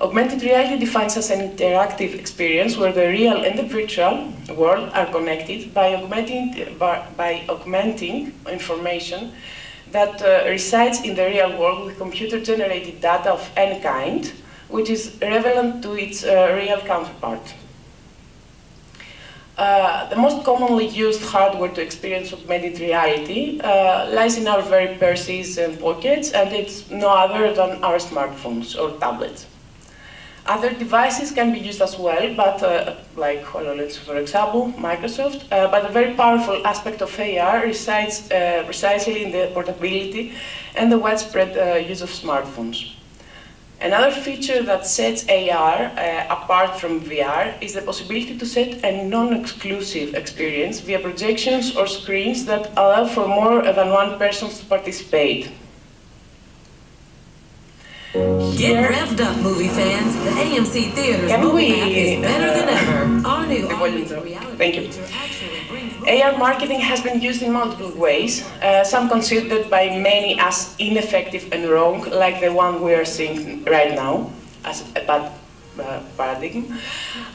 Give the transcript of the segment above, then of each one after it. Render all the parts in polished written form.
Augmented reality defines as an interactive experience where the real and the virtual world are connected by augmenting information that resides in the real world with computer-generated data of any kind, which is relevant to its real counterpart. The most commonly used hardware to experience augmented reality lies in our very purses and pockets, and it's no other than our smartphones or tablets. Other devices can be used as well, but like HoloLens, for example, Microsoft, but a very powerful aspect of AR resides precisely in the portability and the widespread use of smartphones. Another feature that sets AR apart from VR is the possibility to set a non-exclusive experience via projections or screens that allow for more than one person to participate. Get revved up, movie fans. The AMC Theaters movie map is better than ever. Our new augmented reality feature actually brings AR marketing has been used in multiple ways, some considered by many as ineffective and wrong, like the one we are seeing right now, as a bad paradigm.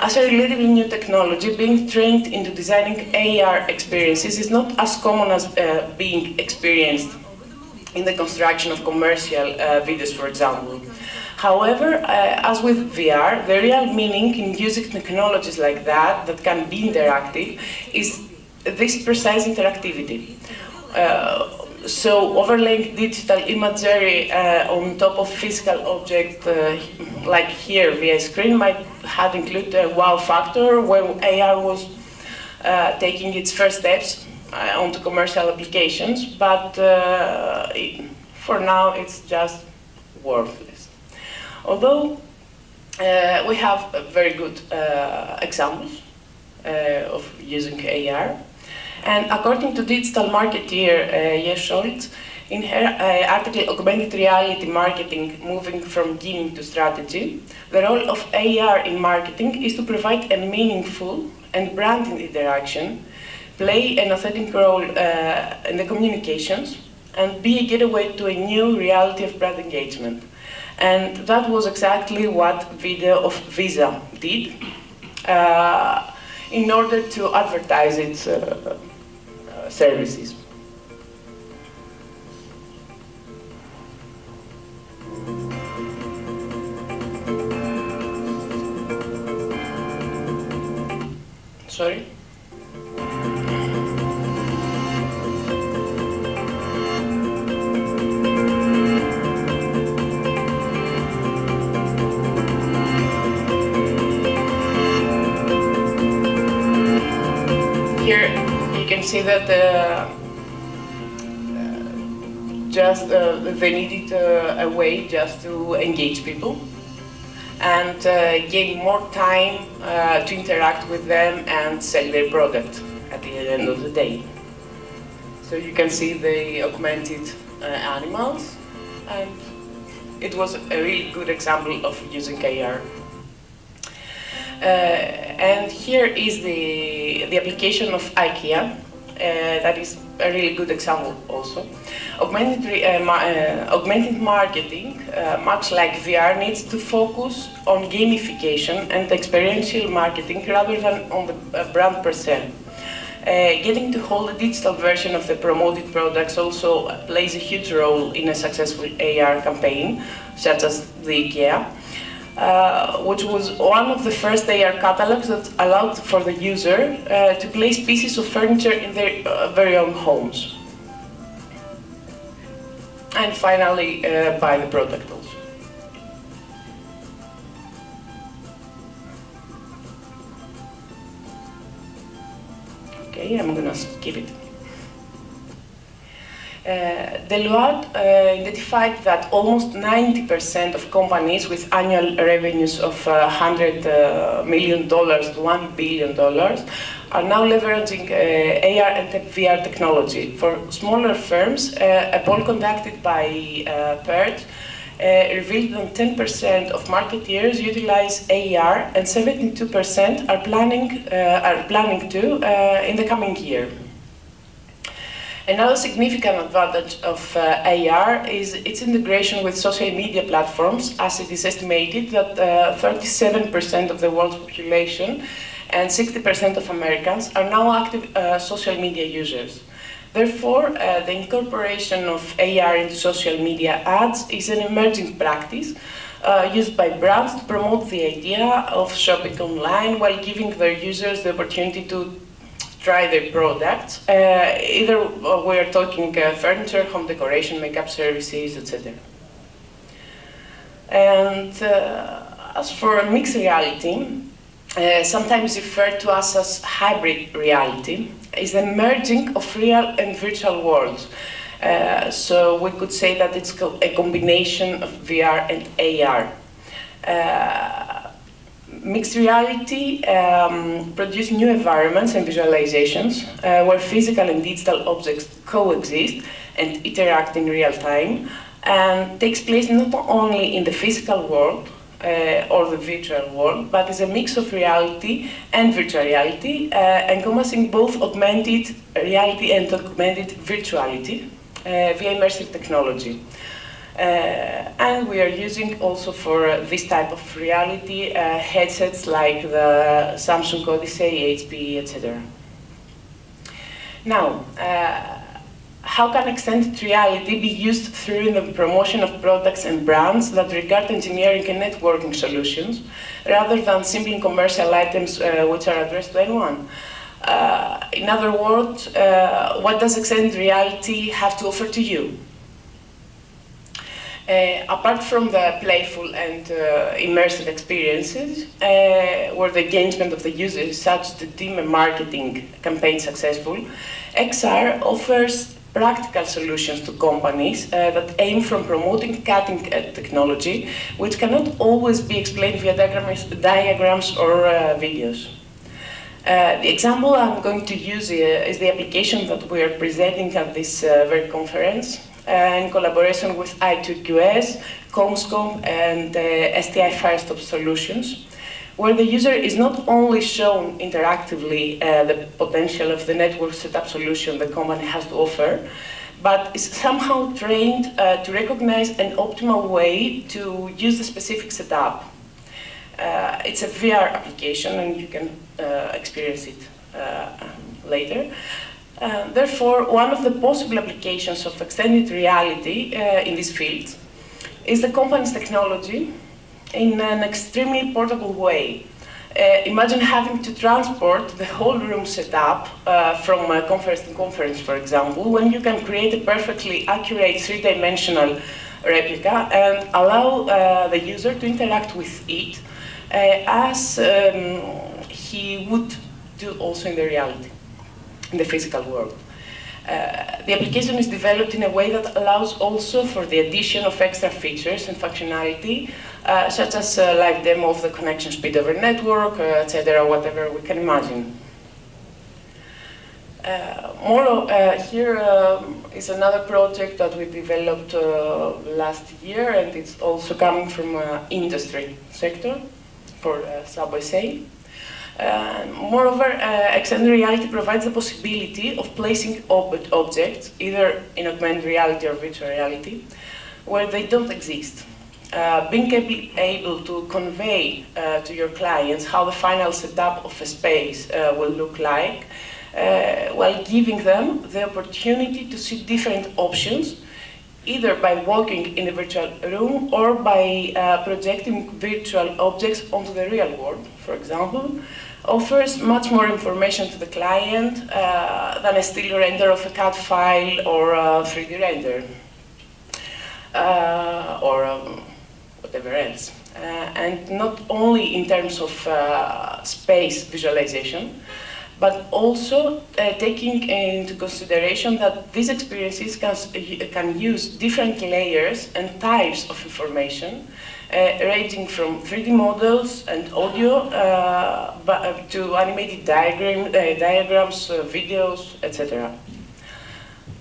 As a relatively new technology, being trained into designing AR experiences is not as common as being experienced in the construction of commercial videos, for example. However, as with VR, the real meaning in using technologies like that can be interactive, is this precise interactivity. So overlaying digital imagery on top of physical object, like here via screen, might have included a wow factor when AR was taking its first steps onto commercial applications, but for now it's just worthless. Although we have very good examples of using AR, and according to digital marketeer Jes Scholz, in her article Augmented Reality Marketing Moving from Gaming to Strategy, the role of AR in marketing is to provide a meaningful and branding interaction, play an authentic role in the communications, and be a gateway to a new reality of brand engagement. And that was exactly what video of Visa did in order to advertise its services. Sorry? Here you can see that they needed a way just to engage people and gain more time to interact with them and sell their product at the end of the day. So you can see the augmented animals, and it was a really good example of using AR. And here is the application of IKEA. That is a really good example also. Augmented marketing, much like VR, needs to focus on gamification and experiential marketing rather than on the brand per se. Getting to hold a digital version of the promoted products also plays a huge role in a successful AR campaign, such as the IKEA. Which was one of the first AR catalogs that allowed for the user to place pieces of furniture in their very own homes. And finally, buy the product also. Okay, I'm gonna skip it. Deloitte identified that almost 90% of companies with annual revenues of $100 million to $1 billion are now leveraging AR and VR technology. For smaller firms, a poll conducted by PERT revealed that 10% of marketeers utilize AR and 72% are planning to in the coming year. Another significant advantage of AR is its integration with social media platforms, as it is estimated that 37% of the world's population and 60% of Americans are now active social media users. Therefore, the incorporation of AR into social media ads is an emerging practice used by brands to promote the idea of shopping online while giving their users the opportunity to try their products. Either we're talking furniture, home decoration, makeup services, etc. And as for mixed reality, sometimes referred to as hybrid reality, is the merging of real and virtual worlds. So we could say that it's a combination of VR and AR. Mixed reality produces new environments and visualizations where physical and digital objects coexist and interact in real time, and takes place not only in the physical world or the virtual world, but is a mix of reality and virtual reality, encompassing both augmented reality and augmented virtuality via immersive technology. And we are using also for this type of reality headsets like the Samsung Odyssey, HP, etc. Now, how can extended reality be used through the promotion of products and brands that regard engineering and networking solutions, rather than simply commercial items which are addressed to anyone? In other words, what does extended reality have to offer to you? Apart from the playful and immersive experiences, where the engagement of the user is such to deem a marketing campaign successful, XR offers practical solutions to companies that aim from promoting cutting-edge technology, which cannot always be explained via diagrams or videos. The example I'm going to use is the application that we are presenting at this very conference in collaboration with i2QS, Comscope, and STI Firestop Solutions, where the user is not only shown interactively the potential of the network setup solution the company has to offer, but is somehow trained to recognize an optimal way to use the specific setup. It's a VR application, and you can experience it later. Therefore, one of the possible applications of extended reality in this field is the company's technology in an extremely portable way. Imagine having to transport the whole room setup from conference to conference, for example, when you can create a perfectly accurate three-dimensional replica and allow the user to interact with it as he would do also in the reality, in the physical world. The application is developed in a way that allows also for the addition of extra features and functionality, such as live demo of the connection speed over network, etc., whatever we can imagine. Here is another project that we developed last year, and it's also coming from industry sector for Subway Sale. Moreover, extended reality provides the possibility of placing objects, either in augmented reality or virtual reality, where they don't exist. Being able to convey to your clients how the final setup of a space will look like, while giving them the opportunity to see different options, either by walking in a virtual room or by projecting virtual objects onto the real world, for example, offers much more information to the client than a still render of a CAD file or a 3D render, or whatever else. And not only in terms of space visualization, but also taking into consideration that these experiences can use different layers and types of information, ranging from 3D models and audio to animated diagrams, videos, etc.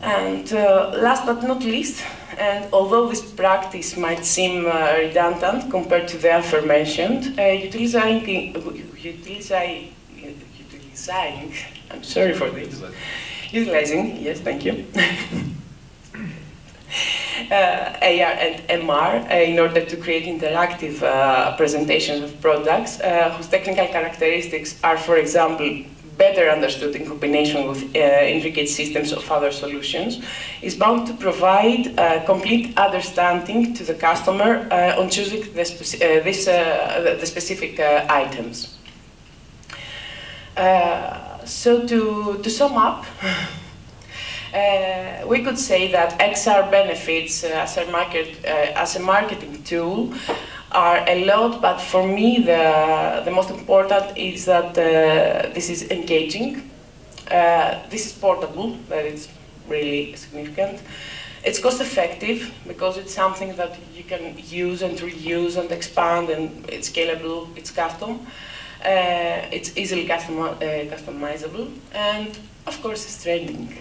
And last but not least, and although this practice might seem redundant compared to the aforementioned, Utilizing, yes, thank you. AR and MR in order to create interactive presentations of products whose technical characteristics are, for example, better understood in combination with intricate systems of other solutions, is bound to provide complete understanding to the customer on choosing the specific items. So to sum up, we could say that XR benefits as a marketing tool are a lot, but for me the most important is that this is engaging, this is portable, that is really significant. It's cost effective because it's something that you can use and reuse and expand, and it's scalable, it's custom, it's easily customizable, and of course it's trending.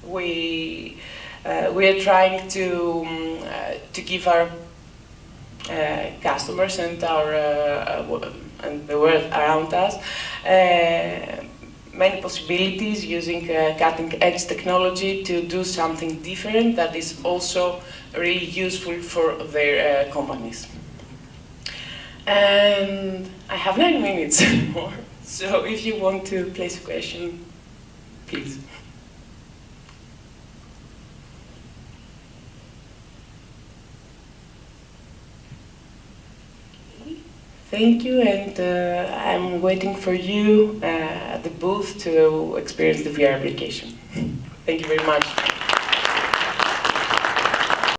We are trying to give our customers and and the world around us many possibilities using cutting-edge technology to do something different that is also really useful for their companies. And I have 9 minutes more, so if you want to place a question, please. Thank you, and I'm waiting for you at the booth to experience the VR application. Thank you very much.